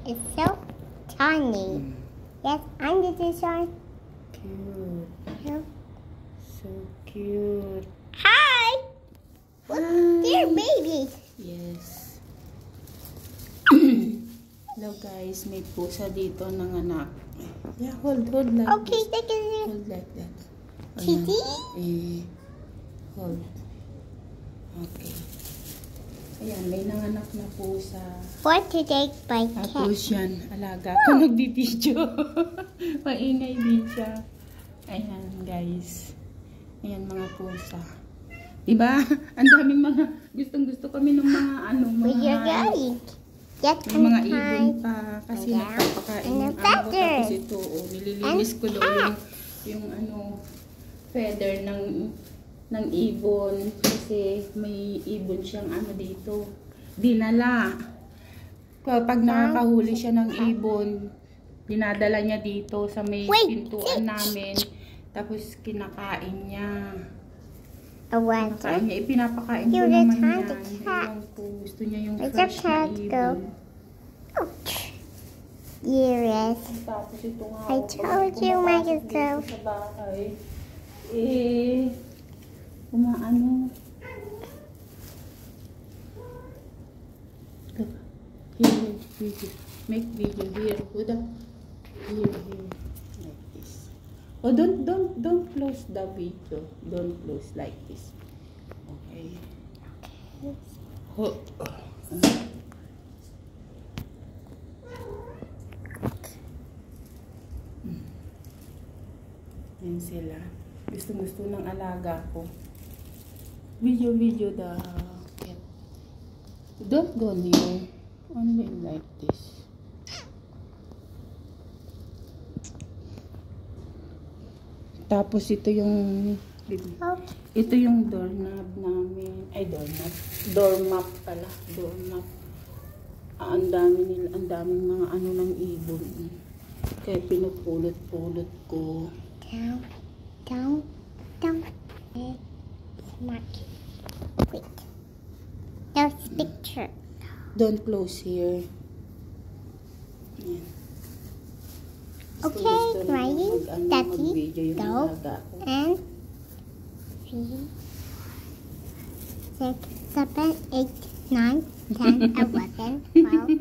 It's so tiny. Yes, I'm the sun. Cute. Yeah. So cute. Hi! Look, they're babies. Yes. Hello guys, may pusa dito ng anak. Yeah, hold like Okay, this. take it. Hold like that. Kitty? Hold. Okay. Ayan, may nanganak na pusa. What to take by Tapos cat? yan, alaga ko nagbibideo. Maingay din siya. Ayan guys. Ayan mga pusa. Diba? Ang daming mga gustong-gusto kami ng mga Where you're going? Get may mga some ibon time. pa. Kasi Yeah. nagpapakain And yung the amo ko. feather. Tapos ito, nililinis ko daw yung feather ng ibon. Kasi may ibon siyang dito. Dinala. Pag nakakahuli siya ng ibon, dinadala niya dito sa may pintuan namin. Tapos kinakain niya. A what? Kinakain niya. Ipinapakain ko You're naman the yan. cat. Ewan ko. Gusto niya yung Where's fresh the na cat ibon. go? Yes. Tapos ito nga. I told you, pumapasok myself. dito sa bahay. Kumaano. Look. Here, video. Make video here. Hold up. Here. Like this. Oh, don't close the video. Don't close like this. Okay. Oh. Yan sila. Gusto ng alaga ko. Video the cat. Don't go near. Only like this. Tapos ito yung doorknob namin. Ay, doorknob. Doormat pala. Doormat. Ang daming mga ng ibon. Kaya pinupulot-pulot ko. Down. Smart. Wait. There's picture. Don't close here. Yan. Okay, writing. Daddy. Mag-video yung Go. alaga ko. And 3, 6, 7, 8, 9, 10, 11, 12,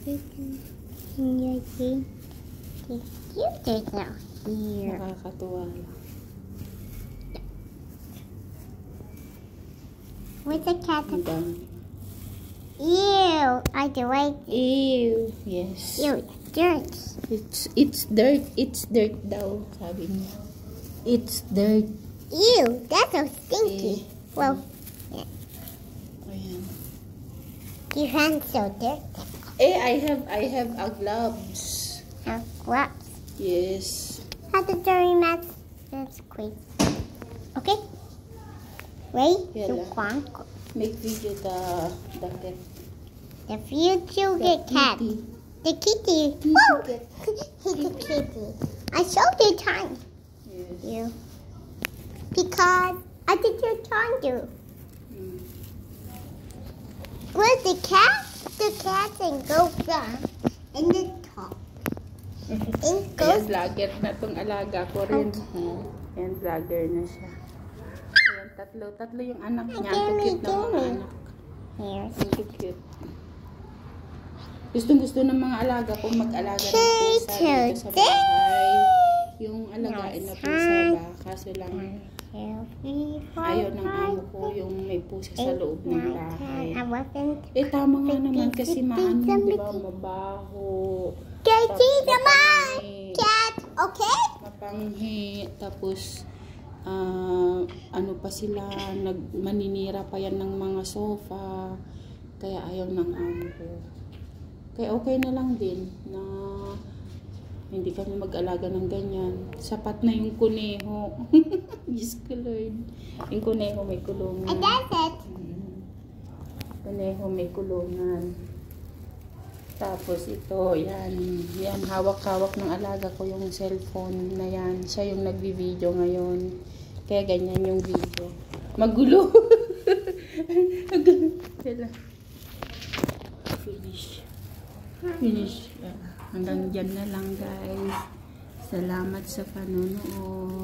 13, 14, 15. You take out here. Nakakatuwa lang. Where's the cat? Ang dami. Ew! I do like Ew. Yes. ew. Dirt. It's dirt. It's dirt daw, sabi niya. It's dirt. Ew! That's so stinky. Well, Ayan. your hands so dirty. I have a gloves. What? Yes. How the dirty mat? That's great. Okay. Wait. Yeah, The one. Make video the cat. The future The cat. kitty. The kitty. Kitty Oh! cat. He's a kitty. I showed you time. Yes. You. Because I did your time too. Mm. Where's the cat? The cat and goes down in the top. And Ayan, goes. vlogger na tong alaga ko rin. Ayan, vlogger na siya. Ayan, tatlo yung anak niya. Ang cute ng mga anak. Here. Ang cute. Gustong-gusto ng mga alaga kung mag-alaga ng pusa dito sa bahay. Yung alagain na pusa ba? Kaso lang, ayaw ng amo ko yung may pusa sa loob ng bahay. I wasn't. Tama nga naman kasi maano, di ba, mabaho. Katie, Tapos come on! mapanghi. Cat, okay? Mapanghi. Tapos, ano pa sila, maninira pa yan ng mga sofa. Kaya ayaw ng amo ko. Kaya okay na lang din na hindi kami mag-alaga ng ganyan. Sapat na yung kuneho. Diyos ko Lord. Yung kuneho may kulungan. And that's it. Kuneho may kulungan. Tapos ito, yan. Yan, hawak-hawak ng alaga ko yung cellphone na yan. Siya yung nagbi-video ngayon. Kaya ganyan yung video. Magulo. Magulo. Finish. Finish. Hanggang dyan na lang guys. Salamat sa panonood.